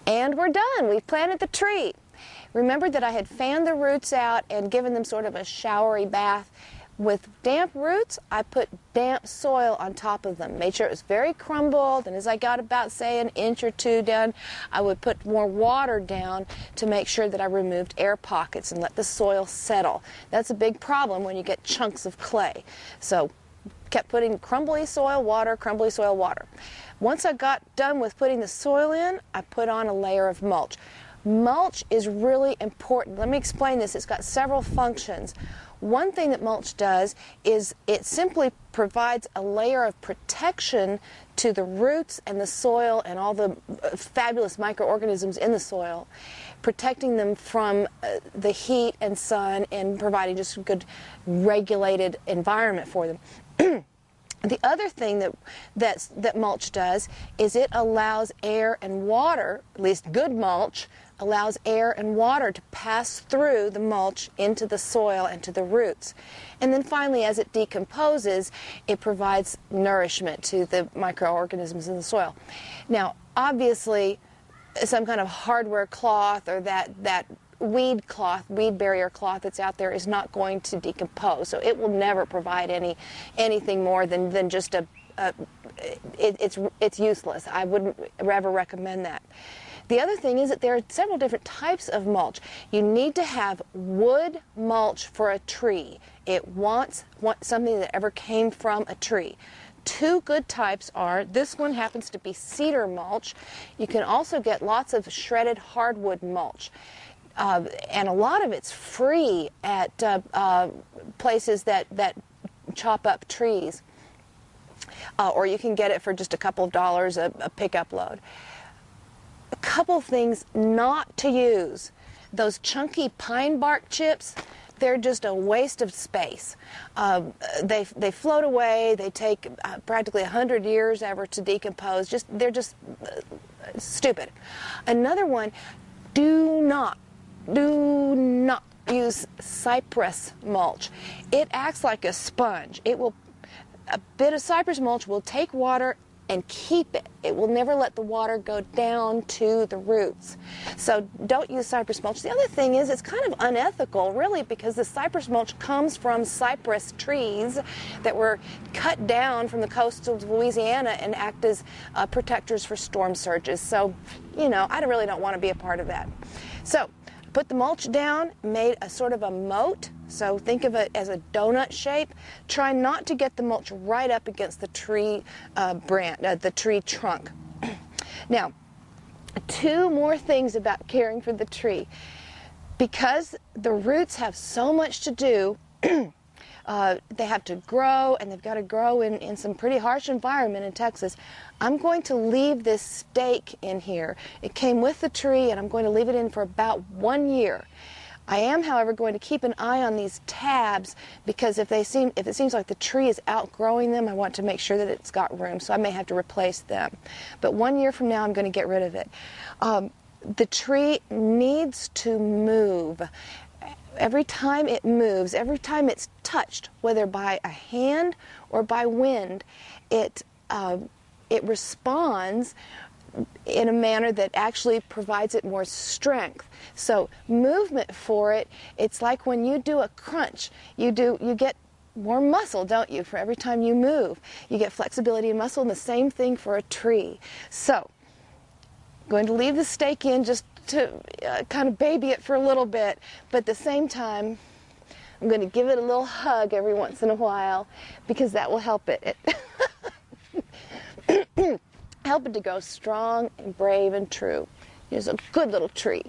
And we're done. We've planted the tree. Remember that I had fanned the roots out and given them sort of a showery bath. With damp roots, I put damp soil on top of them. Made sure it was very crumbled, and as I got about, say, an inch or two done, I would put more water down to make sure that I removed air pockets and let the soil settle. That's a big problem when you get chunks of clay. So, kept putting crumbly soil, water, crumbly soil, water. Once I got done with putting the soil in, I put on a layer of mulch. Mulch is really important. Let me explain this. It's got several functions. One thing that mulch does is it simply provides a layer of protection to the roots and the soil and all the fabulous microorganisms in the soil, protecting them from the heat and sun and providing just a good regulated environment for them. The other thing that mulch does is it allows air and water, at least good mulch, allows air and water to pass through the mulch into the soil and to the roots. And then finally, as it decomposes, it provides nourishment to the microorganisms in the soil. Now, obviously, some kind of hardware cloth or that weed cloth, weed barrier cloth that's out there is not going to decompose. So it will never provide anything more than just it's useless. I wouldn't ever recommend that. The other thing is that there are several different types of mulch. You need to have wood mulch for a tree. It wants something that ever came from a tree. Two good types are, this one happens to be cedar mulch. You can also get lots of shredded hardwood mulch. And a lot of it's free at places that chop up trees. Or you can get it for just a couple of dollars a pickup load. A couple things not to use. Those chunky pine bark chips, they're just a waste of space. They float away. They take practically 100 years ever to decompose. They're just stupid. Another one, do not use cypress mulch. It acts like a sponge. A bit of cypress mulch will take water and keep it. It will never let the water go down to the roots. So don't use cypress mulch. The other thing is it's kind of unethical, really, because the cypress mulch comes from cypress trees that were cut down from the coast of Louisiana and act as protectors for storm surges. So, I really don't want to be a part of that. So, put the mulch down, made a sort of a moat, so think of it as a donut shape. Try not to get the mulch right up against the tree the tree trunk. Now, two more things about caring for the tree. Because the roots have so much to do, they have to grow, and they've got to grow in some pretty harsh environment in Texas. I'm going to leave this stake in here. It came with the tree, and I'm going to leave it in for about 1 year. I am, however, going to keep an eye on these tabs because if it seems like the tree is outgrowing them, I want to make sure that it's got room, so I may have to replace them. But 1 year from now, I'm going to get rid of it. The tree needs to move. Every time it moves, every time it's touched, whether by a hand or by wind, it responds in a manner that actually provides it more strength. So movement for it, it's like when you do a crunch, you get more muscle, don't you, for every time you move. You get flexibility and muscle, and the same thing for a tree. So, I'm going to leave the stake in just to kind of baby it for a little bit, but at the same time, I'm going to give it a little hug every once in a while because that will help it. Help it to grow strong and brave and true. It's a good little tree.